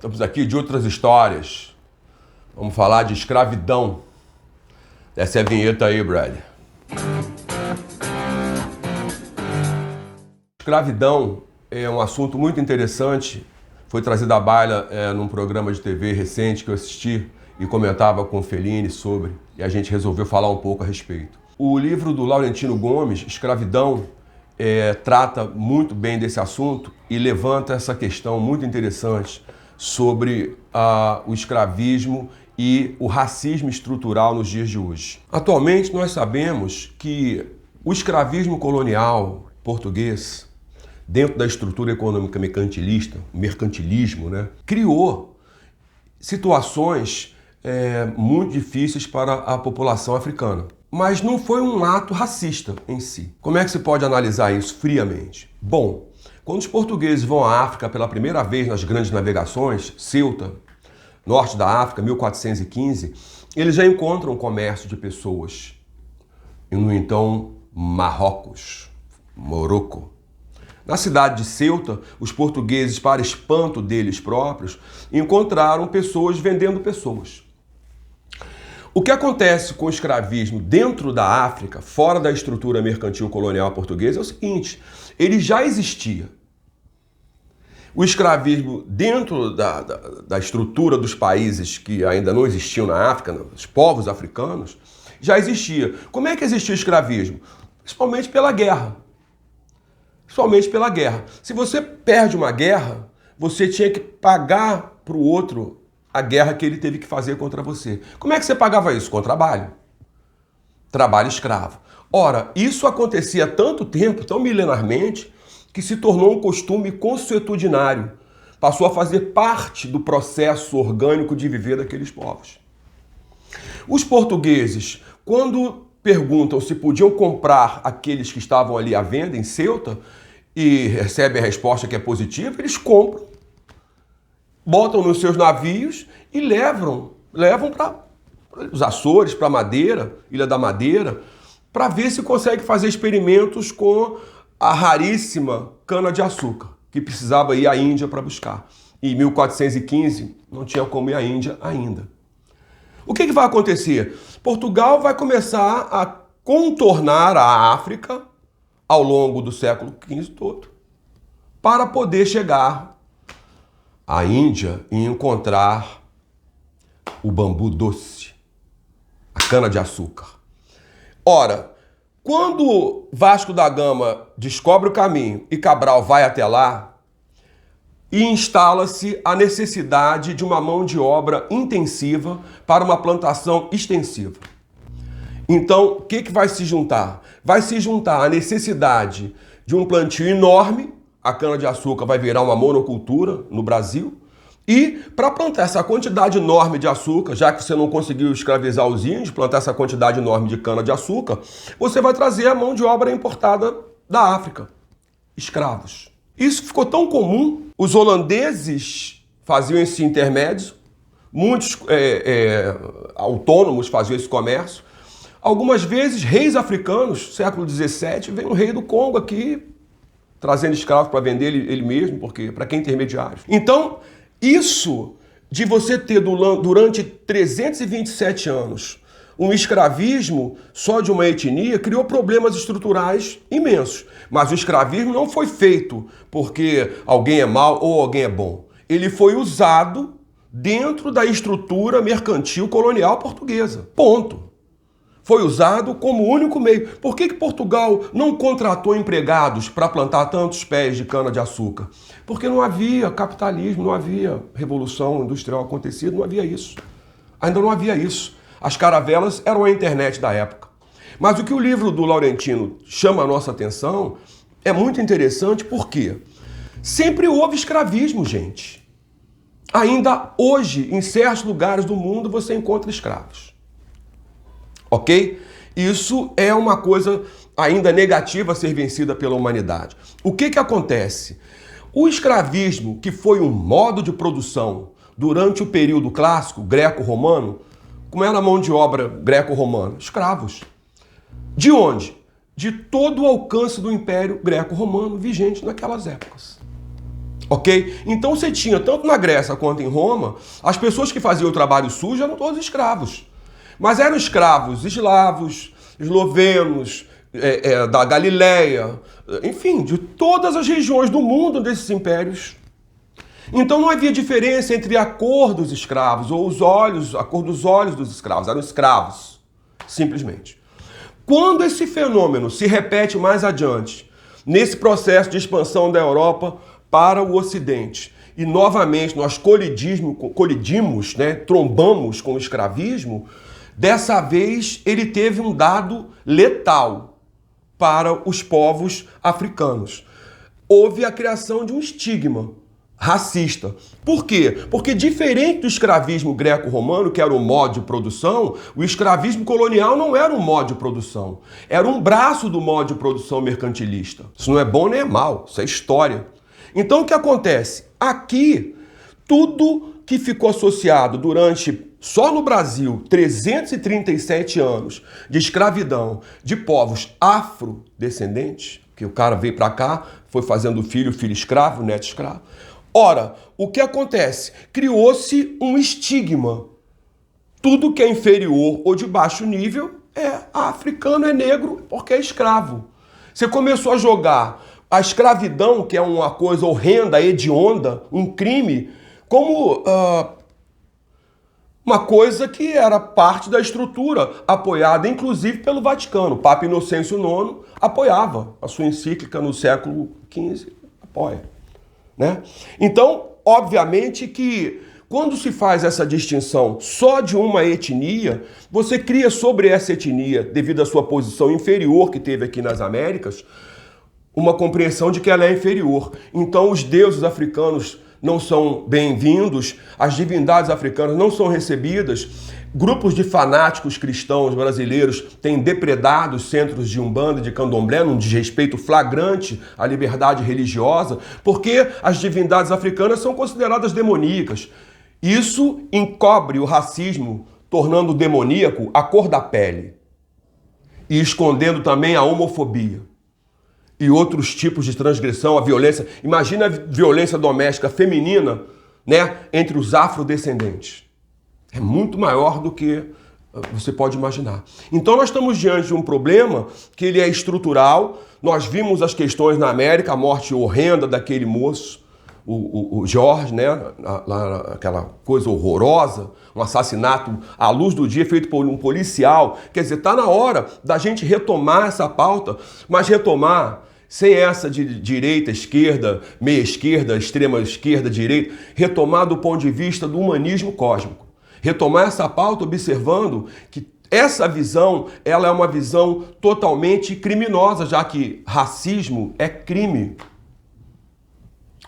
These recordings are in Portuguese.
Estamos aqui de outras histórias. Vamos falar de escravidão. Essa é a vinheta aí, Brad. Escravidão é um assunto muito interessante. Foi trazido à baila num programa de TV recente que eu assisti e comentava com o Fellini sobre, e a gente resolveu falar um pouco a respeito. O livro do Laurentino Gomes, Escravidão, trata muito bem desse assunto e levanta essa questão muito interessante sobre o escravismo e o racismo estrutural nos dias de hoje. Atualmente nós sabemos que o escravismo colonial português, dentro da estrutura econômica mercantilista, o mercantilismo, criou situações muito difíceis para a população africana. Mas não foi um ato racista em si. Como é que se pode analisar isso friamente? Bom, quando os portugueses vão à África pela primeira vez nas grandes navegações, Ceuta, norte da África, 1415, eles já encontram comércio de pessoas. E no então Marrocos, Morocco. Na cidade de Ceuta, os portugueses, para espanto deles próprios, encontraram pessoas vendendo pessoas. O que acontece com o escravismo dentro da África, fora da estrutura mercantil colonial portuguesa, é o seguinte: ele já existia. O escravismo dentro da estrutura dos países que ainda não existiam na África, os povos africanos, já existia. Como é que existia o escravismo? Principalmente pela guerra. Principalmente pela guerra. Se você perde uma guerra, você tinha que pagar para o outro a guerra que ele teve que fazer contra você. Como é que você pagava isso? Com trabalho. Trabalho escravo. Ora, isso acontecia há tanto tempo, tão milenarmente, que se tornou um costume consuetudinário. Passou a fazer parte do processo orgânico de viver daqueles povos. Os portugueses, quando perguntam se podiam comprar aqueles que estavam ali à venda em Ceuta e recebem a resposta que é positiva, eles compram, botam nos seus navios e levam para os Açores, para Madeira, Ilha da Madeira, para ver se consegue fazer experimentos com a raríssima cana-de-açúcar, que precisava ir à Índia para buscar. E em 1415 não tinha como ir à Índia ainda. O que vai acontecer? Portugal vai começar a contornar a África ao longo do século XV todo para poder chegar à Índia e encontrar o bambu doce, a cana-de-açúcar. Ora, quando Vasco da Gama descobre o caminho e Cabral vai até lá, e instala-se a necessidade de uma mão de obra intensiva para uma plantação extensiva. Então, o que vai se juntar? Vai se juntar a necessidade de um plantio enorme, a cana-de-açúcar vai virar uma monocultura no Brasil, e para plantar essa quantidade enorme de açúcar, já que você não conseguiu escravizar os índios, plantar essa quantidade enorme de cana-de-açúcar, você vai trazer a mão de obra importada da África, escravos. Isso ficou tão comum, os holandeses faziam esse intermédio, muitos autônomos faziam esse comércio. Algumas vezes, reis africanos, século XVII, vem um rei do Congo aqui, trazendo escravos para vender ele mesmo, porque para que intermediários? Então, isso de você ter durante 327 anos um escravismo só de uma etnia criou problemas estruturais imensos. Mas o escravismo não foi feito porque alguém é mau ou alguém é bom. Ele foi usado dentro da estrutura mercantil colonial portuguesa. Ponto. Foi usado como único meio. Por que Portugal não contratou empregados para plantar tantos pés de cana-de-açúcar? Porque não havia capitalismo, não havia revolução industrial acontecida, não havia isso. Ainda não havia isso. As caravelas eram a internet da época. Mas o que o livro do Laurentino chama a nossa atenção é muito interessante porque sempre houve escravismo, gente. Ainda hoje, em certos lugares do mundo, você encontra escravos. Ok? Isso é uma coisa ainda negativa a ser vencida pela humanidade. O que acontece? O escravismo, que foi um modo de produção durante o período clássico greco-romano, como era a mão de obra greco-romana? Escravos. De onde? De todo o alcance do Império Greco-Romano vigente naquelas épocas. Ok? Então você tinha, tanto na Grécia quanto em Roma, as pessoas que faziam o trabalho sujo eram todos escravos. Mas eram escravos eslavos, eslovenos, da Galileia, enfim, de todas as regiões do mundo desses impérios. Então não havia diferença entre a cor dos escravos ou a cor dos olhos dos escravos. Eram escravos, simplesmente. Quando esse fenômeno se repete mais adiante, nesse processo de expansão da Europa para o Ocidente, e novamente nós colidimos, né, trombamos com o escravismo, dessa vez ele teve um dado letal para os povos africanos. Houve a criação de um estigma racista. Por quê? Porque diferente do escravismo greco-romano, que era um modo de produção, o escravismo colonial não era um modo de produção. Era um braço do modo de produção mercantilista. Isso não é bom nem é mal, isso é história. Então o que acontece? Aqui, tudo que ficou associado durante, só no Brasil, 337 anos de escravidão de povos afrodescendentes, que o cara veio para cá, foi fazendo filho escravo, neto escravo. Ora, o que acontece? Criou-se um estigma. Tudo que é inferior ou de baixo nível é africano, é negro, porque é escravo. Você começou a jogar a escravidão, que é uma coisa horrenda, hedionda, um crime, como uma coisa que era parte da estrutura, apoiada inclusive pelo Vaticano. O Papa Inocêncio IX apoiava a sua encíclica no século XV, apoia. Né? Então, obviamente que quando se faz essa distinção só de uma etnia, você cria sobre essa etnia, devido à sua posição inferior que teve aqui nas Américas, uma compreensão de que ela é inferior. Então, os deuses africanos não são bem-vindos, as divindades africanas não são recebidas, grupos de fanáticos cristãos brasileiros têm depredado os centros de Umbanda e de Candomblé num desrespeito flagrante à liberdade religiosa, porque as divindades africanas são consideradas demoníacas. Isso encobre o racismo, tornando demoníaco a cor da pele e escondendo também a homofobia e outros tipos de transgressão, a violência. Imagina a violência doméstica feminina, né, entre os afrodescendentes. É muito maior do que você pode imaginar. Então nós estamos diante de um problema que ele é estrutural. Nós vimos as questões na América, a morte horrenda daquele moço, o George, né, aquela coisa horrorosa, um assassinato à luz do dia feito por um policial. Quer dizer, está na hora da gente retomar essa pauta, mas retomar sem essa de direita, esquerda, meia esquerda, extrema esquerda, direita, retomar do ponto de vista do humanismo cósmico. Retomar essa pauta observando que essa visão, ela é uma visão totalmente criminosa, já que racismo é crime.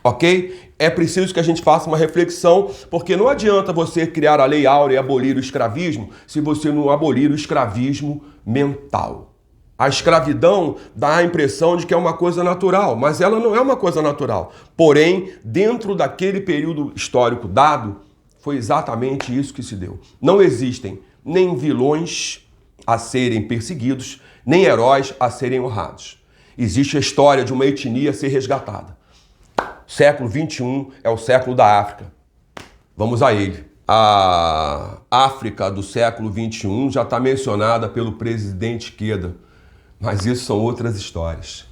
Ok? É preciso que a gente faça uma reflexão, porque não adianta você criar a Lei Áurea e abolir o escravismo se você não abolir o escravismo mental. A escravidão dá a impressão de que é uma coisa natural, mas ela não é uma coisa natural. Porém, dentro daquele período histórico dado, foi exatamente isso que se deu. Não existem nem vilões a serem perseguidos, nem heróis a serem honrados. Existe a história de uma etnia a ser resgatada. Século XXI é o século da África. Vamos a ele. A África do século XXI já está mencionada pelo presidente Queda, mas isso são outras histórias.